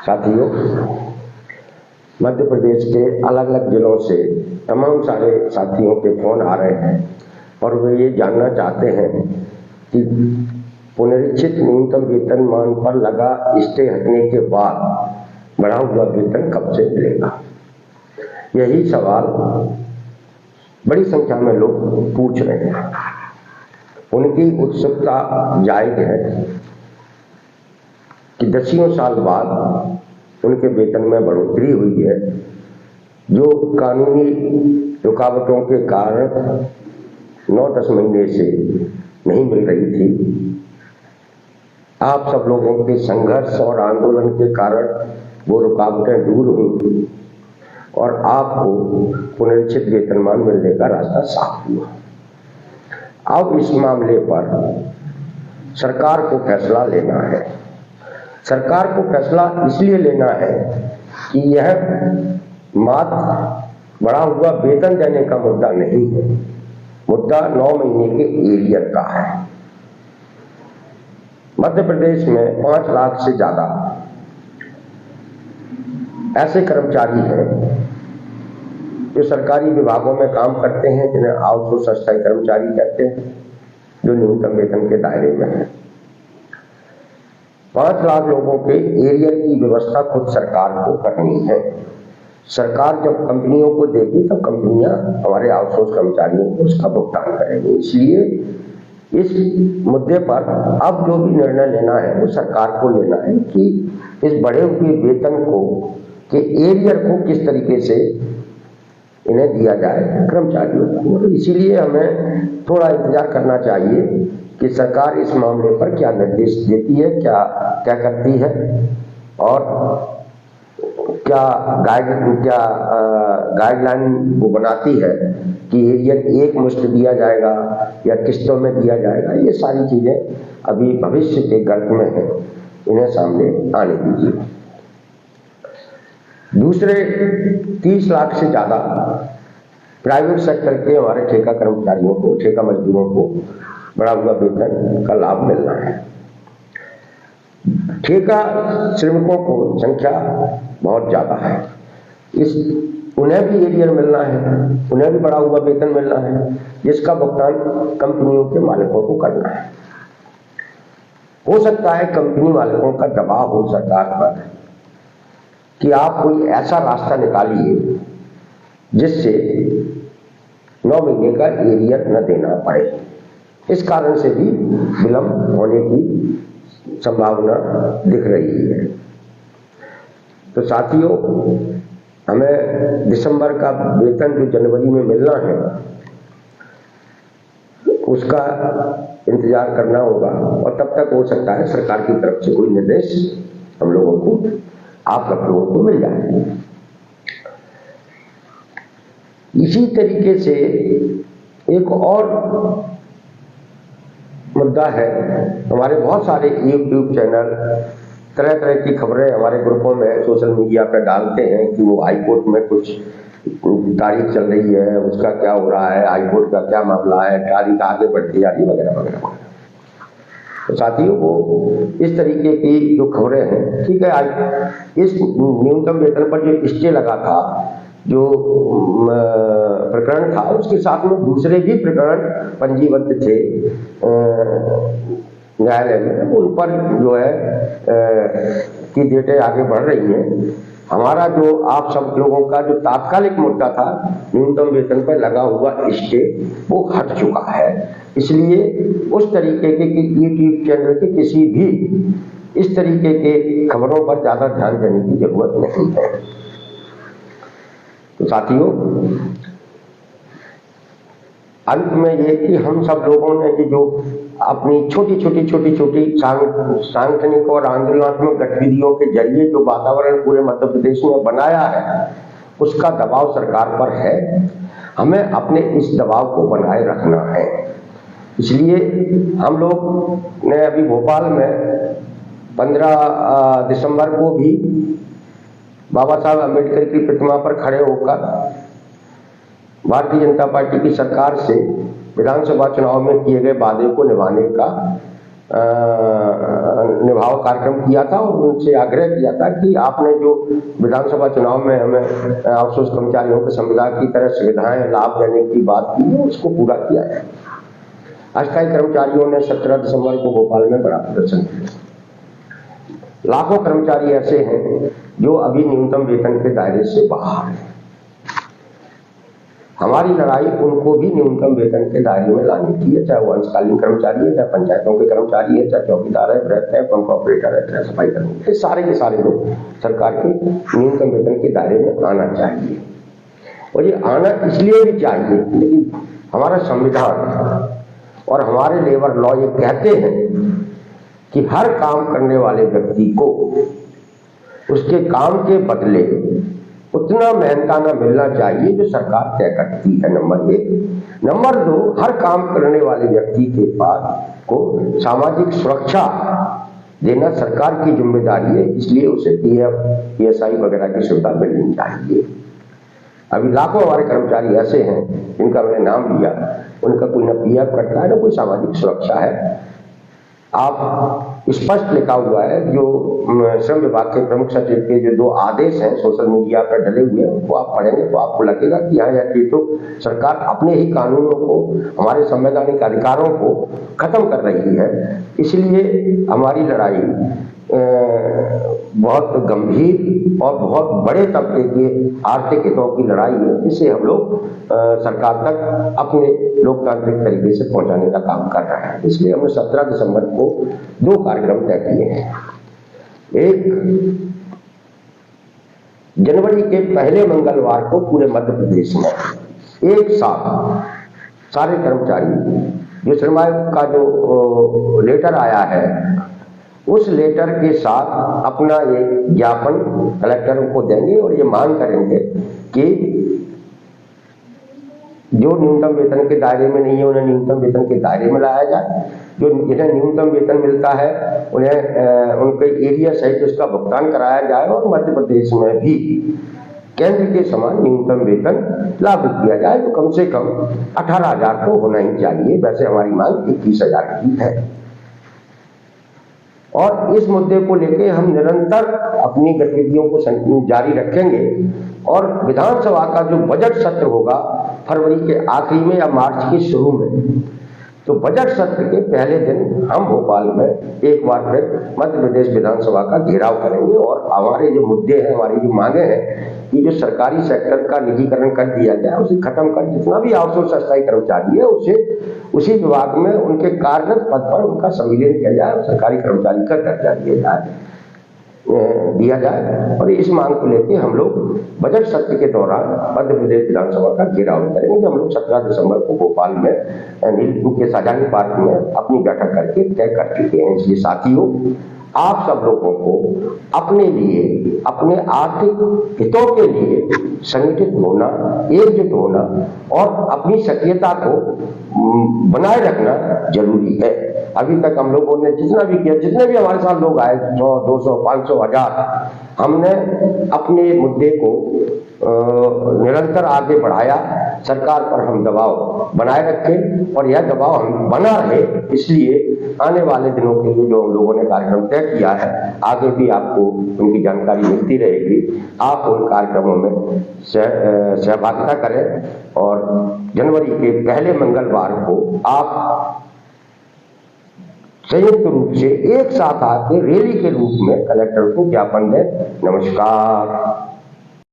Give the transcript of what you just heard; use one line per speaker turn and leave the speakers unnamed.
साथियों, मध्य प्रदेश के अलग अलग जिलों से तमाम सारे साथियों के फोन आ रहे हैं और वे ये जानना चाहते हैं कि पुनरीक्षित न्यूनतम वेतनमान पर लगा स्टे हटने के बाद बढ़ा हुआ वेतन कब से मिलेगा। यही सवाल बड़ी संख्या में लोग पूछ रहे हैं। उनकी उत्सुकता जायज है कि 10 साल बाद उनके वेतन में बढ़ोतरी हुई है, जो कानूनी रुकावटों के कारण 9-10 महीने से नहीं मिल रही थी। आप सब लोगों के संघर्ष और आंदोलन के कारण वो रुकावटें दूर हुई और आपको पुनरीक्षित वेतनमान मिलने का रास्ता साफ हुआ। अब इस मामले पर सरकार को फैसला लेना है। सरकार को फैसला इसलिए लेना है कि यह मात्र बढ़ा हुआ वेतन देने का मुद्दा नहीं है, मुद्दा 9 महीने के एरियर का है। मध्य प्रदेश में 5 लाख से ज्यादा ऐसे कर्मचारी हैं जो सरकारी विभागों में काम करते हैं, जिन्हें आउटसोर्स अस्थायी कर्मचारी कहते हैं, जो न्यूनतम वेतन के दायरे में है। 5 लाख लोगों के एरियर की व्यवस्था खुद सरकार को करनी है। सरकार जब कंपनियों को देगी तब कंपनियां हमारे आउटसोर्स कर्मचारियों को उसका भुगतान करेंगी। इसलिए इस मुद्दे पर अब जो भी निर्णय लेना है वो सरकार को लेना है कि इस बढ़े हुए वेतन को के एरियर को किस तरीके से इन्हें दिया जाए कर्मचारियों को। इसीलिए हमें थोड़ा इंतजार करना चाहिए कि सरकार इस मामले पर क्या निर्देश देती है, क्या करती है और क्या गाइडलाइन वो बनाती है कि एरियर एक मुश्त दिया जाएगा या किस्तों में दिया जाएगा। ये सारी चीजें अभी भविष्य के गर्भ में है, इन्हें सामने आने दीजिए। दूसरे 30 लाख से ज्यादा प्राइवेट सेक्टर के हमारे ठेका कर्मचारियों को, ठेका मजदूरों को बढ़ा हुआ वेतन का लाभ मिलना है। ठेका श्रमिकों को संख्या बहुत ज्यादा है, उन्हें भी एरियर मिलना है, उन्हें भी बढ़ा हुआ वेतन मिलना है, जिसका भुगतान कंपनियों के मालिकों को करना है। हो सकता है कंपनी मालिकों का दबाव हो सरकार पर कि आप कोई ऐसा रास्ता निकालिए जिससे 9 महीने का एरियर न देना पड़े। इस कारण से भी विलंब होने की संभावना दिख रही है। तो साथियों, हमें दिसंबर का वेतन जो जनवरी में मिलना है उसका इंतजार करना होगा और तब तक हो सकता है सरकार की तरफ से कोई निर्देश हम लोगों को, आप सब लोगों को मिल जाए। इसी तरीके से एक और मुद्दा है, हमारे बहुत सारे यूट्यूब चैनल तरह तरह की खबरें हमारे ग्रुपों में सोशल मीडिया पर डालते हैं कि वो हाईकोर्ट में कुछ तारीख चल रही है, उसका क्या हो रहा है, हाईकोर्ट का क्या मामला है, तारीख आगे बढ़ती जा रही वगैरह वगैरह। तो साथियों, वो इस तरीके की जो खबरें हैं, ठीक है, आज इस न्यूनतम वेतन पर जो स्टे लगा था, जो प्रकरण था, उसके साथ में दूसरे भी प्रकरण पंजीबद्ध थे न्यायालय में, उन पर जो है की डेटें आगे बढ़ रही हैं। हमारा जो आप सब लोगों का जो तात्कालिक मुद्दा था न्यूनतम वेतन पर लगा हुआ स्टे, वो हट चुका है। इसलिए उस तरीके के यूट्यूब चैनल के किसी भी इस तरीके के खबरों पर ज्यादा ध्यान देने की जरूरत नहीं है। तो साथियों, अंत में ये कि हम सब लोगों ने कि जो अपनी छोटी सांगठनिक और आंदोलनात्मक गतिविधियों के जरिए जो वातावरण पूरे मध्य प्रदेश में बनाया है, उसका दबाव सरकार पर है। हमें अपने इस दबाव को बनाए रखना है। इसलिए हम लोग ने अभी भोपाल में 15 दिसंबर को भी बाबा साहब अम्बेडकर की प्रतिमा पर खड़े होकर भारतीय जनता पार्टी की सरकार से विधानसभा चुनाव में किए गए वादे को निभाने का निभाव कार्यक्रम किया था और उनसे आग्रह किया था कि आपने जो विधानसभा चुनाव में हमें आउटसोर्स कर्मचारियों के संविदा की तरह सुविधाएं लाभ देने की बात की है, उसको पूरा किया है। अस्थायी कर्मचारियों ने 17 दिसंबर को भोपाल में बड़ा प्रदर्शन किया। लाखों कर्मचारी ऐसे हैं जो अभी न्यूनतम वेतन के दायरे से बाहर हैं। हमारी लड़ाई उनको भी न्यूनतम वेतन के दायरे में लाने की है, चाहे वो अंशकालीन कर्मचारी है, चाहे पंचायतों के कर्मचारी है, चाहे चौकीदार है, ब्रैक है, पंप ऑपरेटर है, चाहे सफाई कर्मी, ये सारे के सारे लोग सरकार के न्यूनतम वेतन के दायरे में आना चाहिए। और ये आना इसलिए भी चाहिए, लेकिन हमारा संविधान और हमारे लेबर लॉ ये कहते हैं कि हर काम करने वाले व्यक्ति को उसके काम के बदले उतना मेहनताना मिलना चाहिए जो सरकार तय करती है, नंबर 1। नंबर 2, हर काम करने वाले व्यक्ति के पास को सामाजिक सुरक्षा देना सरकार की जिम्मेदारी है, इसलिए उसे पीएफ, पीएसआई वगैरह की सुविधा मिलनी चाहिए। अभी लाखों हमारे कर्मचारी ऐसे हैं जिनका मैंने नाम लिया, उनका कोई न पीएफ करता है न कोई सामाजिक सुरक्षा है। आप स्पष्ट लिखा हुआ है, जो श्रम विभाग के प्रमुख सचिव के जो 2 आदेश हैं सोशल मीडिया पर डले हुए हैं, उनको आप पढ़ेंगे तो आपको लगेगा कि यहाँ ये तो सरकार अपने ही कानूनों को, हमारे संवैधानिक अधिकारों को खत्म कर रही है। इसलिए हमारी लड़ाई बहुत गंभीर और बहुत बड़े तबके के आर्थिक हितों की लड़ाई है, जिसे हम लोग सरकार तक अपने लोकतांत्रिक तरीके से पहुंचाने का काम कर रहे हैं। इसलिए हमने 17 दिसंबर को 2 कार्यक्रम तय किए हैं। एक, जनवरी के पहले मंगलवार को पूरे मध्य प्रदेश में एक साथ सारे कर्मचारी, जो श्रम आयोग का जो लेटर आया है, उस लेटर के साथ अपना एक ज्ञापन कलेक्टरों को देंगे और ये मांग करेंगे कि जो न्यूनतम वेतन के दायरे में नहीं है उन्हें न्यूनतम वेतन के दायरे में लाया जाए, जो जिन्हें न्यूनतम वेतन मिलता है उन्हें उनके एरिया सहित उसका भुगतान कराया जाए और मध्य प्रदेश में भी केंद्र के समान न्यूनतम वेतन लागू किया जाए, तो कम से कम 18,000 तो होना ही चाहिए। वैसे हमारी मांग 21,000 की है और इस मुद्दे को लेकर हम निरंतर अपनी गतिविधियों को जारी रखेंगे और विधानसभा का जो बजट सत्र होगा फरवरी के आखिरी में या मार्च के शुरू में, तो बजट सत्र के पहले दिन हम भोपाल में एक बार फिर मध्य प्रदेश विधानसभा का घेराव करेंगे और हमारे जो मुद्दे हैं, हमारी जो मांगे हैं कि जो सरकारी सेक्टर का निजीकरण कर दिया जाए, उसे खत्म कर जितना भी आउटसोर्स अस्थायी कर्मचारी है उसे उसी विभाग में उनके कार्यरत पद पर उनका संविलियन किया जाए, सरकारी कर्मचारी का दर्जा दिया जाए। और इस मांग को लेकर हम लोग बजट सत्र के दौरान मध्य प्रदेश विधानसभा का घेराव करेंगे। हम लोग 17 दिसंबर को भोपाल में नीलू के साजानी पार्क में अपनी बैठक करके तय कर चुके हैं। इसलिए साथियों, आप सब लोगों को अपने लिए, अपने आर्थिक हितों के लिए संगठित होना, एकजुट होना और अपनी सक्रियता को बनाए रखना जरूरी है। अभी तक हम लोगों ने जितना भी किया, जितने भी हमारे साथ लोग आए, 100, 200, 500, 1000, हमने अपने मुद्दे को निरंतर आगे बढ़ाया। सरकार पर हम दबाव बनाए रखें और यह दबाव हम बना रहे, इसलिए आने वाले दिनों के लिए जो हम लोगों ने कार्यक्रम तय किया है, आगे भी आपको उनकी जानकारी मिलती रहेगी। आप उन कार्यक्रमों में सहभागिता करें और जनवरी के पहले मंगलवार को आप संयुक्त रूप से एक साथ आके रैली के रूप में कलेक्टर को ज्ञापन दें। नमस्कार।